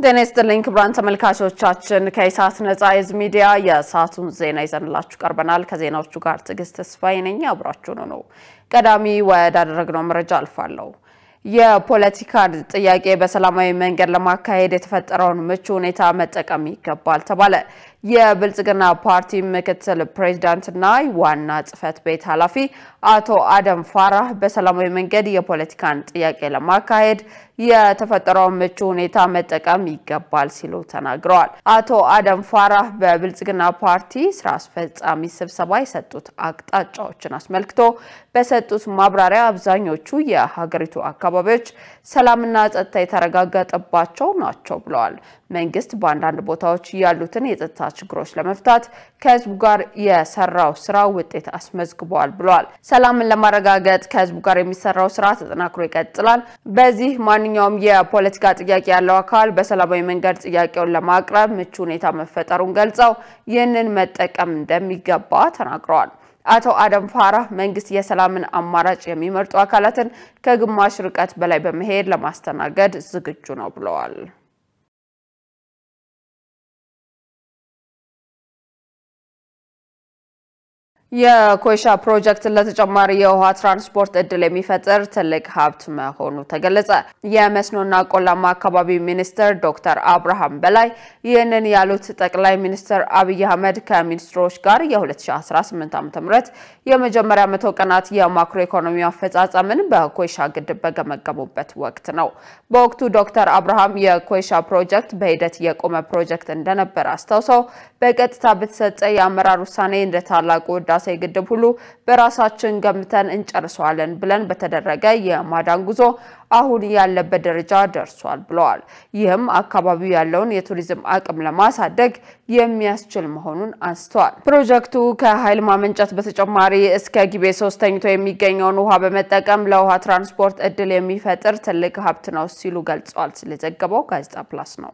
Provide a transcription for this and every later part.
ደነስተልኝ ክብራን ተመልካቾቻችን ከኢሳት ነፃ ሚዲያ የሳቱን ዜና ይዘንላችሁ ቀርበናል ከዜናዎቹ ጋር ትግስት ተስፋዬ ነኝ አብራችሁ ነው ቀዳሚ ወዳደረግነው መረጃ አልፋለሁ የፖለቲካ ጥያቄ በሰላማዊ መንገድ ለማካሄድ የተፈጠረውን ምቹ ሁኔታ መጠቀም ይገባል ተባለ የብልጽግና ፓርቲ ምክትል ፕሬዝዳንትና ዋና ጽፈት ቤት ኃላፊ አቶ አደም ፋራህ በሰላማዊ መንገድ የፖለቲካን ጥያቄ ለማካሄድ የተፈጠረውን ምቹ ሁኔታ መጠቀም ይገባል ሲሉ ተናግረዋል አቶ አደም ፋራህ በብልጽግና ፓርቲ ስራ አስፈጻሚ ስብሰባ የሰጡት አቅጣጫዎችን አስመልክቶ በሰጡት ማብራሪያ አብዛኞቹ የሀገሪቱ አካባቢዎች ሰላምና ጸጥታ የተረጋገጠባቸው ናቸው ብለዋል መንግስት በአንዳንድ ቦታዎች ያሉትን የጸጥታ ችግሮች ለመፍታት ከህዝቡ ጋር የሰራው ስራ ውጤት አስመዝግቧል ብለዋል ሰላምን ለማረጋገጥ ከህዝቡ ጋር የሚሰራው ስራ ተጠናክሮ ይቀጥላል በዚህ ማንኛውም የፖለቲካ ጥያቄ ያለው አካል በሰላማዊ መንገድ ጥያቄውን ለማቅረብ ምቹ ሁኔታ መፈጠሩን ገልጸው ይህንን መጠቀም እንደሚገባ ተናግረዋል አቶ አደም ፋራህ መንግስት የሰላምን አማራጭ የሚመርጡ አካላትን ከግማሽ ርቀት በላይ በመሄድ ለማስተናገድ ዝግጁ ነው ብለዋል የኮይሻ ፕሮጀክት ለተጨማሪ የውሃ ትራንስፖርት እድል የሚፈጥር ትልቅ ሀብት መሆኑ ተገለጸ የመስኖና ቆላማ አካባቢ ሚኒስትር ዶክተር አብርሃም በላይ ይህንን ያሉት ጠቅላይ ሚኒስትር አብይ አህመድ ከሚኒስትሮች ጋር የ2018 ዓ.ም የመጀመሪያ 100 ቀናት የማክሮ ኢኮኖሚ አፈጻጸምን በኮይሻ ግድብ በገመገሙበት ወቅት ነው በወቅቱ ዶክተር አብርሃም የኮይሻ ፕሮጀክት በሂደት የቆመ ፕሮጀክት እንደነበር አስተዋውሰው በቀጥታ በተሰጠ የአመራር ውሳኔ እንደ ታላቁ ዳሴ ግድብ ሁሉ በራሳችን ገምተን እንጨርሰዋለን ብለን በተደረገ የማዳን ጉዞ አሁን ያለበት ደረጃ ደርሷል ብለዋል ይህም አካባቢው ያለውን የቱሪዝም አቅም ለማሳደግ የሚያስችል መሆኑን አንስተዋል ፕሮጀክቱ ከኃይል ማመንጨት በተጨማሪ እስከ ጊቤ 3 ተኝቶ የሚገኘውን ውሃ በመጠቀም ለውሃ ትራንስፖርት እድል የሚፈጥር ትልቅ ሀብት ነው ሲሉ ገልጸዋል ስለዘገበው ጋዜጣ ፕላስ ነው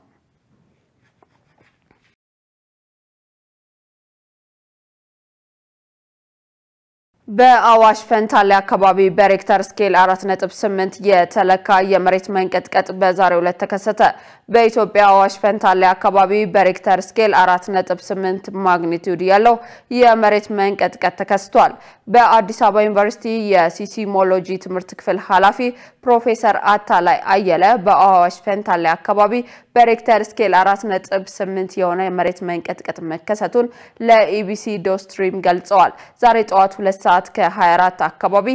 በአዋሽ ፈንታሌ አካባቢ በሬክተር ስኬል 4.8 የተለካ የመሬት መንቀጥቀጥ በዛሬው ዕለት ተከሰተ በኢትዮጵያ አዋሽ ፈንታሌ አካባቢ በሬክተር ስኬል 4.8 ማግኒቲዩድ ያለው የመሬት መንቀጥቀጥ ተከስቷል በአዲስ አበባ ዩኒቨርሲቲ የሲሲሞሎጂ ትምህርት ክፍል ኃላፊ ፕሮፌሰር አታላይ አየለ በአዋሽ ፈንታሌ አካባቢ በሬክተር ስኬል 4.8 የሆነ የመሬት መንቀጥቀጥ መከሰቱን ለኢቢሲ ዶስትሪም ገልጸዋል ዛሬ ጠዋት 2 ሰዓት ከ24 አካባቢ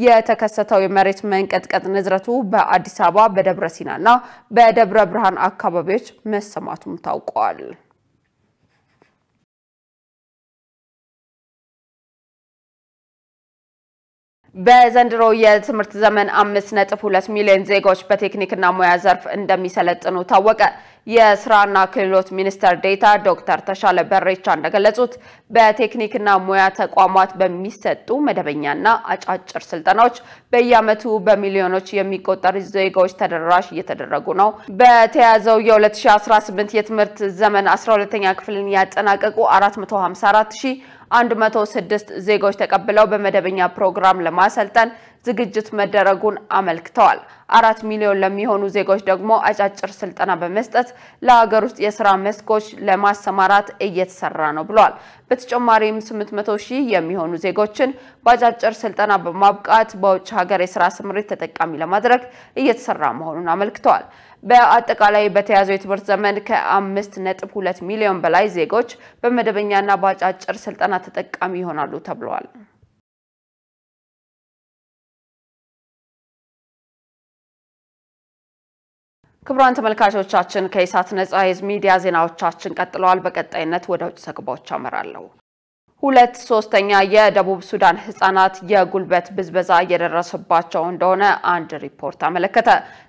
የተከሰተው የመሬት መንቀጥቀጥ ንዝረቱ በአዲስ አበባ በደብረ ሲናና በደብረ ብርሃን አካባቢዎች መሰማቱም ታውቋል በዘንድሮ የትምህርት ዘመን 5.2 ሚሊዮን ዜጎች በቴክኒክና ሙያ ዘርፍ እንደሚሰለጥኑ ታወቀ የስራና ክህሎት ሚኒስትር ዴታ ዶክተር ተሻለ በሬቻ እንደገለጹት በቴክኒክና ሙያ ተቋማት በሚሰጡ መደበኛና አጫጭር ስልጠናዎች በየአመቱ በሚሊዮኖች የሚቆጠሩ ዜጎች ተደራሽ እየተደረጉ ነው በተያዘው የ2018 የትምህርት ዘመን 12ኛ ክፍልን ያጠናቀቁ 454106 ዜጎች ተቀብለው በመደበኛ ፕሮግራም ለማሰልጠን ዝግጅት መደረጉን አመልክተዋል 4 ሚሊዮን ለሚሆኑ ዜጎች ደግሞ አጫጭር ስልጠና በመስጠት ለሀገር ውስጥ የሥራ መስኮች ለማሰማራት እየተሰራ ነው ብለዋል በተጨማሪም 800,000 የሚሆኑ ዜጎችን በአጫጭር ስልጠና በማብቃት በውጭ ሀገር የሥራ ስምሪት ተጠቃሚ ለማድረግ እየተሰራ መሆኑን አመልክተዋል በአጠቃላይ በተያዘው የትምህርት ዘመን ከ5.2 ሚሊዮን በላይ ዜጎች በመደበኛና በአጫጭር ስልጠና ተጠቃሚ ይሆናሉ ተብሏል ክብራን ተመልካቾቻችን ከኢሳት ነፃ ሚዲያ ዜናዎቻችን ቀጥለዋል በቀጣይነት ወደ ውጭ ዘገባዎች አመራለሁ 2/3 የደቡብ ሱዳን ህፃናት የጉልበት ብዝበዛ እየደረሰባቸው እንደሆነ አንድ ሪፖርት አመለከተ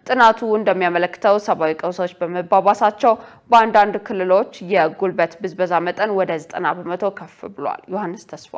ጥናቱ እንደሚያመለክተው ሰብአዊ ቀውሶች በመባባሳቸው በአንዳንድ ክልሎች የጉልበት ብዝበዛ መጠን ወደ 90% ከፍ ብሏል ዮሐንስ ተስፋ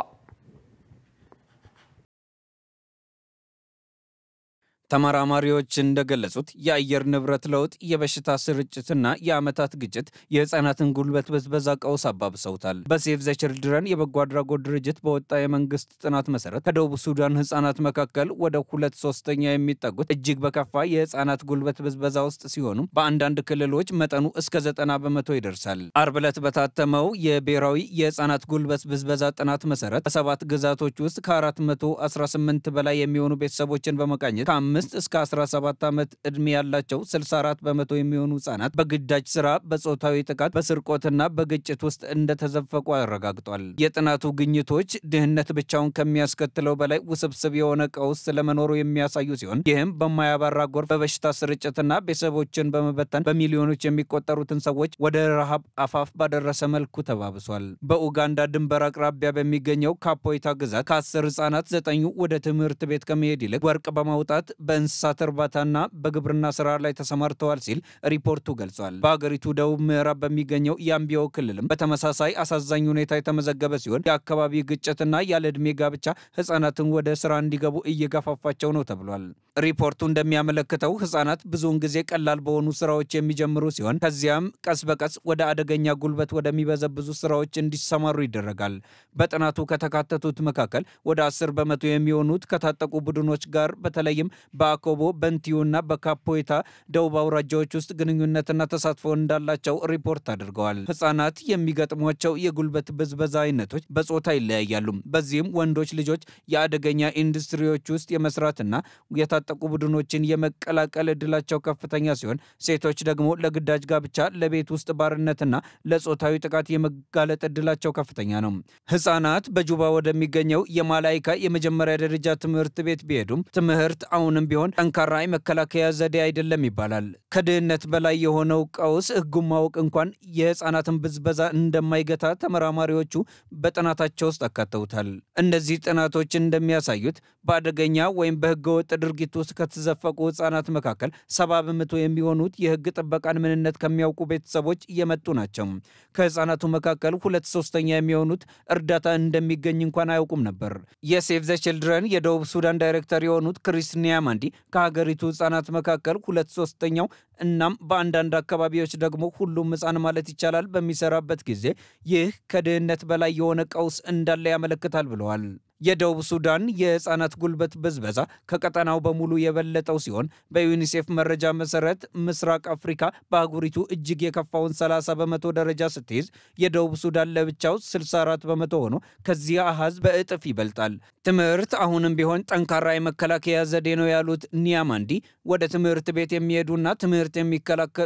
ተመራማሪዎች እንደገለጹት የአየር ንብረት ለውጥ የበሽታ ስርጭትና የዓመታት ግጭት የህፃናትን ጉልበት ብዝበዛ ቀውስ አባብሰውታል። በሴቭ ዘ ችልድረን የበጎ አድራጎት ድርጅት በወጣ የመንግስት ጥናት መሰረት ከደቡብ ሱዳን ህፃናት መካከል ወደ 2/3 የሚጠጉት እጅግ በከፋ የህፃናት ጉልበት ብዝበዛ ውስጥ ሲሆኑ በአንዳንድ ክልሎች መጠኑ እስከ 90% ይደርሳል። አርብ ዕለት በታተመው የብሔራዊ የህፃናት ጉልበት ብዝበዛ ጥናት መሰረት በ7 ግዛቶች ውስጥ ከ418 በላይ የሚሆኑ ቤተሰቦችን በመቃኘት እስከ 17 ዓመት ዕድሜ ያላቸው 64% የሚሆኑ ህፃናት በግዳጅ ስራ፣ በጾታዊ ጥቃት፣ በስርቆትና በግጭት ውስጥ እንደተዘፈቁ አረጋግጧል። የጥናቱ ግኝቶች ድህነት ብቻውን ከሚያስከትለው በላይ ውስብስብ የሆነ ቀውስ ስለመኖሩ የሚያሳዩ ሲሆን ይህም በማያባራ ጎርፍ፣ በበሽታ ስርጭትና ቤተሰቦችን በመበተን በሚሊዮኖች የሚቆጠሩትን ሰዎች ወደ ረሃብ አፋፍ ባደረሰ መልኩ ተባብሷል። በኡጋንዳ ድንበር አቅራቢያ በሚገኘው ካፖይታ ግዛት ከ10 ህፃናት 9ኙ ወደ ትምህርት ቤት ከመሄድ ይልቅ ወርቅ በማውጣት በእንስሳት እርባታና በግብርና ስራ ላይ ተሰማርተዋል ሲል ሪፖርቱ ገልጿል። በአገሪቱ ደቡብ ምዕራብ በሚገኘው የአምቢዮ ክልልም በተመሳሳይ አሳዛኝ ሁኔታ የተመዘገበ ሲሆን የአካባቢ ግጭትና ያለ ዕድሜ ጋብቻ ህፃናትን ወደ ስራ እንዲገቡ እየገፋፋቸው ነው ተብሏል። ሪፖርቱ እንደሚያመለክተው ህፃናት ብዙውን ጊዜ ቀላል በሆኑ ስራዎች የሚጀምሩ ሲሆን ከዚያም ቀስ በቀስ ወደ አደገኛ ጉልበት ወደሚበዘብዙ ስራዎች እንዲሰማሩ ይደረጋል። በጥናቱ ከተካተቱት መካከል ወደ 10% የሚሆኑት ከታጠቁ ቡድኖች ጋር በተለይም በአኮቦ፣ በንቲዩና በካፖይታ ደቡብ አውራጃዎች ውስጥ ግንኙነትና ተሳትፎ እንዳላቸው ሪፖርት አድርገዋል። ህፃናት የሚገጥሟቸው የጉልበት ብዝበዛ አይነቶች በጾታ ይለያያሉ። በዚህም ወንዶች ልጆች የአደገኛ ኢንዱስትሪዎች ውስጥ የመስራትና የታጠቁ ቡድኖችን የመቀላቀል እድላቸው ከፍተኛ ሲሆን ሴቶች ደግሞ ለግዳጅ ጋብቻ፣ ለቤት ውስጥ ባርነትና ለጾታዊ ጥቃት የመጋለጥ እድላቸው ከፍተኛ ነው። ህፃናት በጁባ ወደሚገኘው የማላይካ የመጀመሪያ ደረጃ ትምህርት ቤት ቢሄዱም ትምህርት አሁንም ቢሆን ጠንካራ የመከላከያ ዘዴ አይደለም ይባላል። ከድህነት በላይ የሆነው ቀውስ ህጉን ማወቅ እንኳን የህፃናትን ብዝበዛ እንደማይገታ ተመራማሪዎቹ በጥናታቸው ውስጥ አካተውታል። እነዚህ ጥናቶች እንደሚያሳዩት በአደገኛ ወይም በህገወጥ ድርጊት ውስጥ ከተዘፈቁ ህፃናት መካከል 70% የሚሆኑት የህግ ጥበቃን ምንነት ከሚያውቁ ቤተሰቦች የመጡ ናቸው። ከህፃናቱ መካከል 2/3 የሚሆኑት እርዳታ እንደሚገኝ እንኳን አያውቁም ነበር። የሴቭ ዘ ችልድረን የደቡብ ሱዳን ዳይሬክተር የሆኑት ክሪስ ኒያማንዲ ከሀገሪቱ ህፃናት መካከል 2/3 እናም በአንዳንድ አካባቢዎች ደግሞ ሁሉም ህፃን ማለት ይቻላል በሚሰራበት ጊዜ ይህ ከድህነት በላይ የሆነ ቀውስ እንዳለ ያመለክታል ብለዋል። የደቡብ ሱዳን የህፃናት ጉልበት ብዝበዛ ከቀጠናው በሙሉ የበለጠው ሲሆን በዩኒሴፍ መረጃ መሰረት ምስራቅ አፍሪካ በአህጉሪቱ እጅግ የከፋውን 30% ደረጃ ስትይዝ የደቡብ ሱዳን ለብቻው 64% ሆኖ ከዚህ አሃዝ በእጥፍ ይበልጣል። ትምህርት አሁንም ቢሆን ጠንካራ የመከላከያ ዘዴ ነው ያሉት ኒያማንዲ ወደ ትምህርት ቤት የሚሄዱና ትምህርት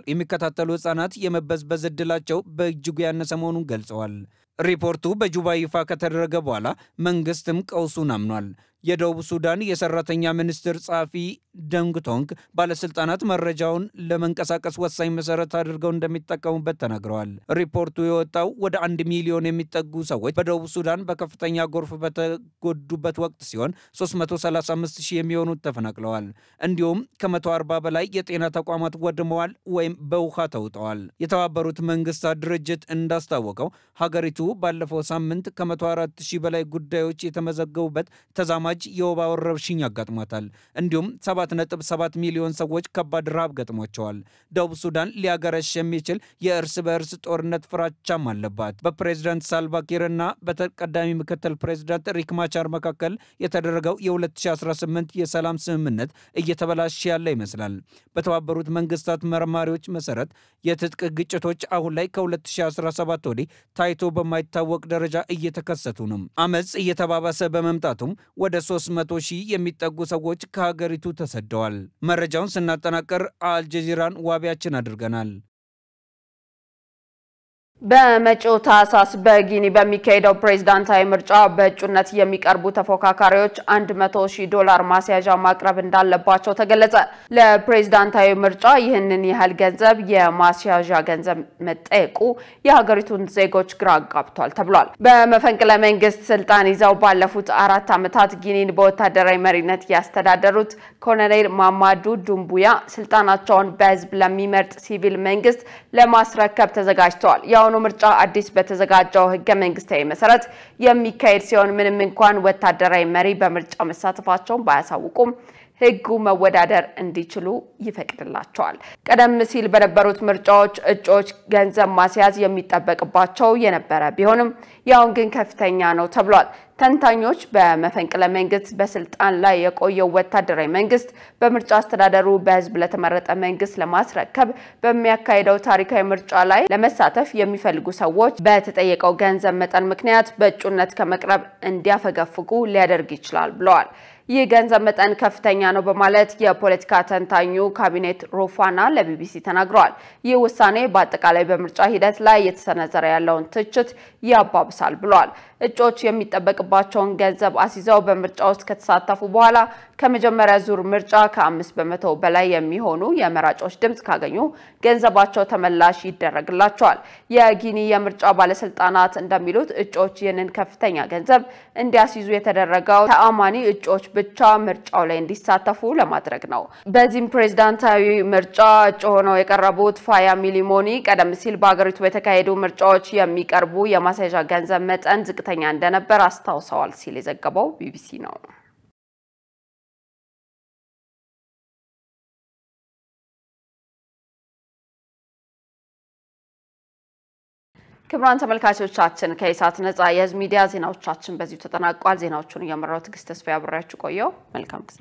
የሚከታተሉ ህፃናት የመበዝበዝ እድላቸው በእጅጉ ያነሰ መሆኑን ገልጸዋል። ሪፖርቱ በጁባ ይፋ ከተደረገ በኋላ መንግስትም ቀውሱን አምኗል። የደቡብ ሱዳን የሰራተኛ ሚኒስትር ጸሐፊ ደንግቶንግ ባለስልጣናት መረጃውን ለመንቀሳቀስ ወሳኝ መሰረት አድርገው እንደሚጠቀሙበት ተናግረዋል። ሪፖርቱ የወጣው ወደ 1 ሚሊዮን የሚጠጉ ሰዎች በደቡብ ሱዳን በከፍተኛ ጎርፍ በተጎዱበት ወቅት ሲሆን 335,000 የሚሆኑት ተፈናቅለዋል። እንዲሁም ከ140 በላይ የጤና ተቋማት ወድመዋል ወይም በውሃ ተውጠዋል። የተባበሩት መንግስታት ድርጅት እንዳስታወቀው ሀገሪቱ ባለፈው ሳምንት ከ104,000 በላይ ጉዳዮች የተመዘገቡበት ተዛማጅ የወባ ወረርሽኝ ያጋጥሟታል። እንዲሁም 7.7 ሚሊዮን ሰዎች ከባድ ረሃብ ገጥሟቸዋል። ደቡብ ሱዳን ሊያገረሽ የሚችል የእርስ በእርስ ጦርነት ፍራቻም አለባት። በፕሬዝዳንት ሳልቫኪርና በተቀዳሚ ምክትል ፕሬዝዳንት ሪክ ማቻር መካከል የተደረገው የ2018 የሰላም ስምምነት እየተበላሸ ያለ ይመስላል። በተባበሩት መንግስታት መርማሪዎች መሰረት የትጥቅ ግጭቶች አሁን ላይ ከ2017 ወዲህ ታይቶ በማይታወቅ ደረጃ እየተከሰቱ ነው። አመጽ እየተባባሰ በመምጣቱም ወደ 300,000 የሚጠጉ ሰዎች ከሀገሪቱ ተሰደዋል። መረጃውን ስናጠናቀር አልጀዚራን ዋቢያችን አድርገናል። በመጪው ታህሳስ በጊኒ በሚካሄደው ፕሬዝዳንታዊ ምርጫ በእጩነት የሚቀርቡ ተፎካካሪዎች $100,000 ማስያዣ ማቅረብ እንዳለባቸው ተገለጸ። ለፕሬዝዳንታዊ ምርጫ ይህንን ያህል ገንዘብ የማስያዣ ገንዘብ መጠየቁ የሀገሪቱን ዜጎች ግራ አጋብቷል ተብሏል። በመፈንቅለ መንግስት ስልጣን ይዘው ባለፉት 4 ዓመታት ጊኒን በወታደራዊ መሪነት ያስተዳደሩት ኮሎኔል ማማዱ ዱምቡያ ስልጣናቸውን በህዝብ ለሚመርጥ ሲቪል መንግስት ለማስረከብ ተዘጋጅተዋል። ምርጫ አዲስ በተዘጋጀው ህገ መንግስታዊ መሰረት የሚካሄድ ሲሆን ምንም እንኳን ወታደራዊ መሪ በምርጫ መሳተፋቸውን ባያሳውቁም ህጉ መወዳደር እንዲችሉ ይፈቅድላቸዋል። ቀደም ሲል በነበሩት ምርጫዎች እጩዎች ገንዘብ ማስያዝ የሚጠበቅባቸው የነበረ ቢሆንም ያው ግን ከፍተኛ ነው ተብሏል። ተንታኞች በመፈንቅለ መንግስት በስልጣን ላይ የቆየው ወታደራዊ መንግስት በምርጫ አስተዳደሩ በህዝብ ለተመረጠ መንግስት ለማስረከብ በሚያካሂደው ታሪካዊ ምርጫ ላይ ለመሳተፍ የሚፈልጉ ሰዎች በተጠየቀው ገንዘብ መጠን ምክንያት በእጩነት ከመቅረብ እንዲያፈገፍጉ ሊያደርግ ይችላል ብለዋል። ይህ ገንዘብ መጠን ከፍተኛ ነው በማለት የፖለቲካ ተንታኙ ካቢኔት ሮፋና ለቢቢሲ ተናግረዋል። ይህ ውሳኔ በአጠቃላይ በምርጫ ሂደት ላይ የተሰነዘረ ያለውን ትችት ያባብሳል ብለዋል። እጩዎች የሚጠበቅባቸውን ገንዘብ አስይዘው በምርጫ ውስጥ ከተሳተፉ በኋላ ከመጀመሪያ ዙር ምርጫ ከ5% በላይ የሚሆኑ የመራጮች ድምጽ ካገኙ ገንዘባቸው ተመላሽ ይደረግላቸዋል። የጊኒ የምርጫ ባለስልጣናት እንደሚሉት እጩዎች ይህንን ከፍተኛ ገንዘብ እንዲያስይዙ የተደረገው ተአማኒ እጩዎች ብቻ ምርጫው ላይ እንዲሳተፉ ለማድረግ ነው። በዚህም ፕሬዝዳንታዊ ምርጫ እጩ ሆነው የቀረቡት ፋያ ሚሊሞኒ ቀደም ሲል በአገሪቱ በተካሄዱ ምርጫዎች የሚቀርቡ የማስያዣ ገንዘብ መጠን ዝቅተኛ እንደነበር አስታውሰዋል ሲል የዘገበው ቢቢሲ ነው። ክቡራን ተመልካቾቻችን ከኢሳት ነጻ የህዝብ ሚዲያ ዜናዎቻችን በዚሁ ተጠናቋል። ዜናዎቹን እየመራው ትግስት ተስፋ አብራችሁ ቆየው። መልካም ጊዜ